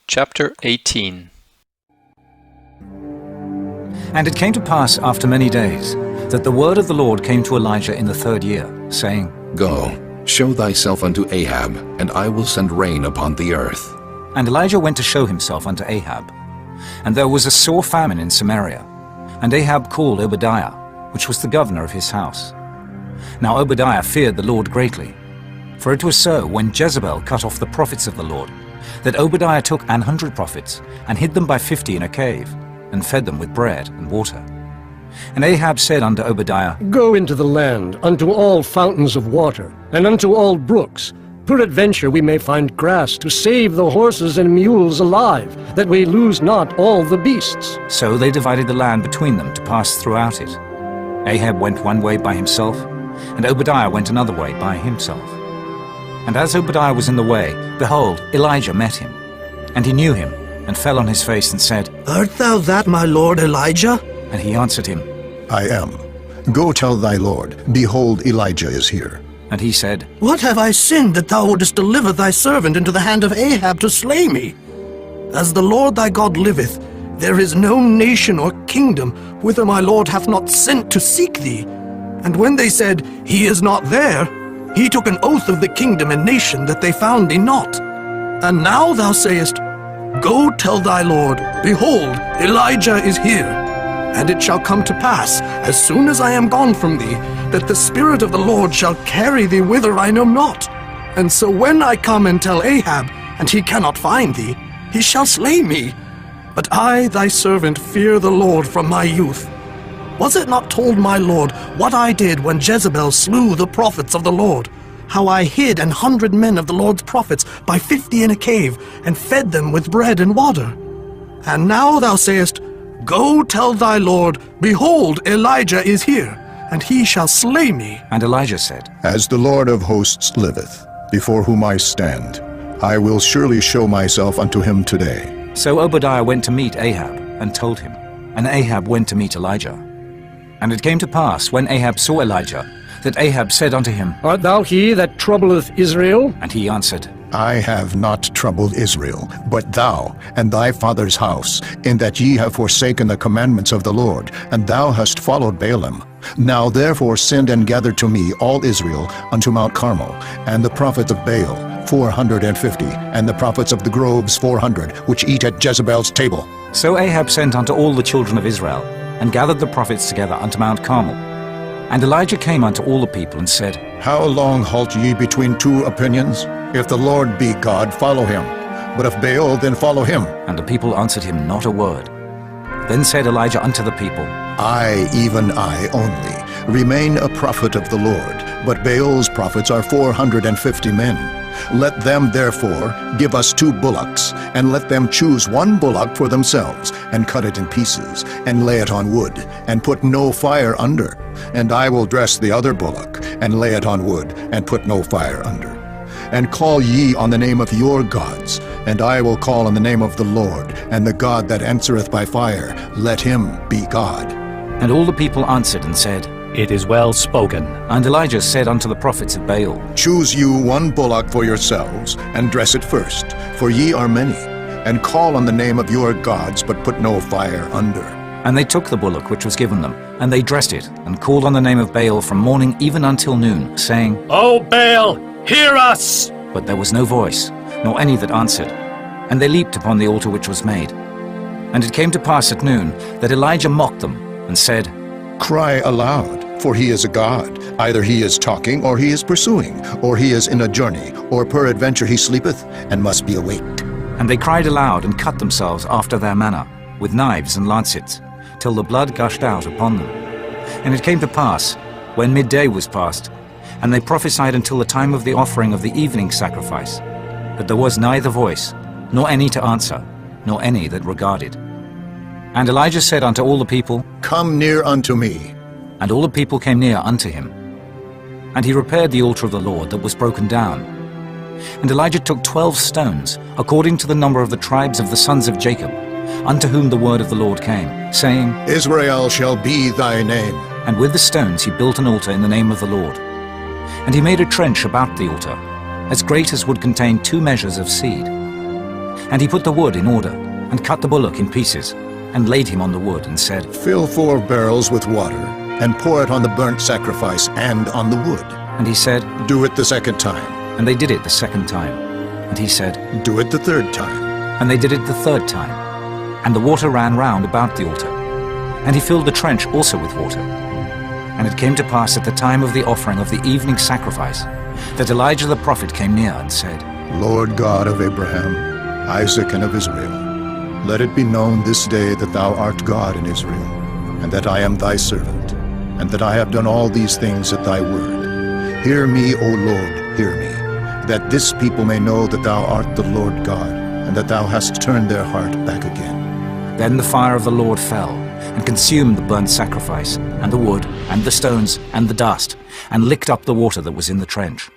Chapter 18. And it came to pass after many days, that the word of the Lord came to Elijah in the 3rd year, saying, Go, show thyself unto Ahab, and I will send rain upon the earth. And Elijah went to show himself unto Ahab. And there was a sore famine in Samaria. And Ahab called Obadiah, which was the governor of his house. Now Obadiah feared the Lord greatly. For it was so, when Jezebel cut off the prophets of the Lord, that Obadiah took 100 prophets, and hid them by 50 in a cave, and fed them with bread and water. And Ahab said unto Obadiah, Go into the land, unto all fountains of water, and unto all brooks. Peradventure we may find grass to save the horses and mules alive, that we lose not all the beasts. So they divided the land between them to pass throughout it. Ahab went one way by himself, and Obadiah went another way by himself. And as Obadiah was in the way, behold, Elijah met him. And he knew him, and fell on his face, and said, Art thou that, my lord Elijah? And he answered him, I am. Go tell thy lord, behold, Elijah is here. And he said, What have I sinned that thou wouldest deliver thy servant into the hand of Ahab to slay me? As the Lord thy God liveth, there is no nation or kingdom whither my lord hath not sent to seek thee. And when they said, He is not there, he took an oath of the kingdom and nation that they found thee not. And now thou sayest, Go tell thy lord, behold, Elijah is here. And it shall come to pass, as soon as I am gone from thee, that the Spirit of the Lord shall carry thee whither I know not. And so when I come and tell Ahab, and he cannot find thee, he shall slay me. But I, thy servant, fear the Lord from my youth. Was it not told my lord what I did when Jezebel slew the prophets of the Lord? How I hid 100 men of the Lord's prophets by 50 in a cave, and fed them with bread and water? And now thou sayest, Go tell thy lord, behold, Elijah is here, and he shall slay me. And Elijah said, As the Lord of hosts liveth, before whom I stand, I will surely show myself unto him today. So Obadiah went to meet Ahab, and told him. And Ahab went to meet Elijah. And it came to pass, when Ahab saw Elijah, that Ahab said unto him, Art thou he that troubleth Israel? And he answered, I have not troubled Israel, but thou and thy father's house, in that ye have forsaken the commandments of the Lord, and thou hast followed Baalim. Now therefore send and gather to me all Israel unto Mount Carmel, and the prophets of Baal 450, and the prophets of the groves 400, which eat at Jezebel's table. So Ahab sent unto all the children of Israel, and gathered the prophets together unto Mount Carmel. And Elijah came unto all the people, and said, How long halt ye between two opinions? If the Lord be God, follow him. But if Baal, then follow him. And the people answered him not a word. Then said Elijah unto the people, I, even I only, remain a prophet of the Lord, but Baal's prophets are 450 men. Let them therefore give us 2 bullocks, and let them choose 1 bullock for themselves, and cut it in pieces, and lay it on wood, and put no fire under. And I will dress the other bullock, and lay it on wood, and put no fire under. And call ye on the name of your gods, and I will call on the name of the Lord, and the God that answereth by fire, let him be God. And all the people answered and said, It is well spoken. And Elijah said unto the prophets of Baal, Choose you 1 bullock for yourselves, and dress it first, for ye are many, and call on the name of your gods, but put no fire under. And they took the bullock which was given them, and they dressed it, and called on the name of Baal from morning even until noon, saying, O Baal, hear us! But there was no voice, nor any that answered. And they leaped upon the altar which was made. And it came to pass at noon that Elijah mocked them, and said, Cry aloud, for he is a god. Either he is talking, or he is pursuing, or he is in a journey, or peradventure he sleepeth, and must be awaked. And they cried aloud, and cut themselves after their manner, with knives and lancets, till the blood gushed out upon them. And it came to pass, when midday was past, and they prophesied until the time of the offering of the evening sacrifice, that there was neither voice, nor any to answer, nor any that regarded. And Elijah said unto all the people, Come near unto me. And all the people came near unto him. And he repaired the altar of the Lord that was broken down. And Elijah took 12 stones, according to the number of the tribes of the sons of Jacob, unto whom the word of the Lord came, saying, Israel shall be thy name. And with the stones he built an altar in the name of the Lord. And he made a trench about the altar, as great as would contain 2 measures of seed. And he put the wood in order, and cut the bullock in pieces, and laid him on the wood, and said, Fill 4 barrels with water, and pour it on the burnt sacrifice and on the wood. And he said, Do it the 2nd time. and they did it the 2nd time. And he said, Do it the 3rd time. and they did it the 3rd time. And the water ran round about the altar. And he filled the trench also with water. And it came to pass at the time of the offering of the evening sacrifice, that Elijah the prophet came near and said, Lord God of Abraham, Isaac, and of Israel, let it be known this day that thou art God in Israel, and that I am thy servant, and that I have done all these things at thy word. Hear me, O Lord, hear me, that this people may know that thou art the Lord God, and that thou hast turned their heart back again. Then the fire of the Lord fell, and consumed the burnt sacrifice, and the wood, and the stones, and the dust, and licked up the water that was in the trench.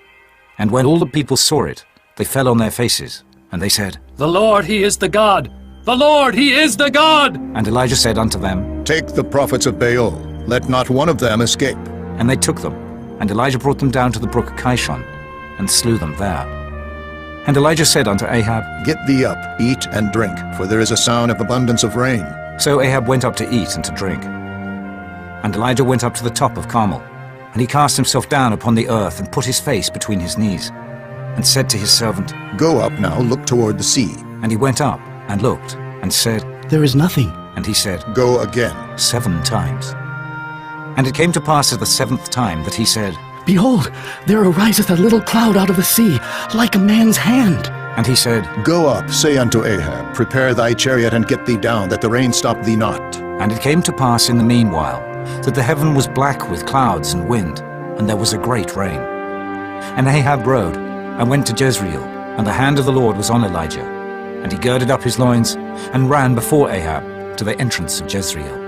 And when all the people saw it, they fell on their faces, and they said, The Lord, he is the God! The Lord, he is the God! And Elijah said unto them, Take the prophets of Baal, let not one of them escape. And they took them, and Elijah brought them down to the brook Kishon, and slew them there. And Elijah said unto Ahab, Get thee up, eat and drink, for there is a sound of abundance of rain. So Ahab went up to eat and to drink. And Elijah went up to the top of Carmel, and he cast himself down upon the earth, and put his face between his knees, and said to his servant, Go up now, look toward the sea. And he went up, and looked, and said, There is nothing. And he said, Go again. 7 times. And it came to pass at the 7th time that he said, Behold, there ariseth a little cloud out of the sea, like a man's hand. And he said, Go up, say unto Ahab, Prepare thy chariot and get thee down, that the rain stop thee not. And it came to pass in the meanwhile, that the heaven was black with clouds and wind, and there was a great rain. And Ahab rode, and went to Jezreel, and the hand of the Lord was on Elijah. And he girded up his loins, and ran before Ahab to the entrance of Jezreel.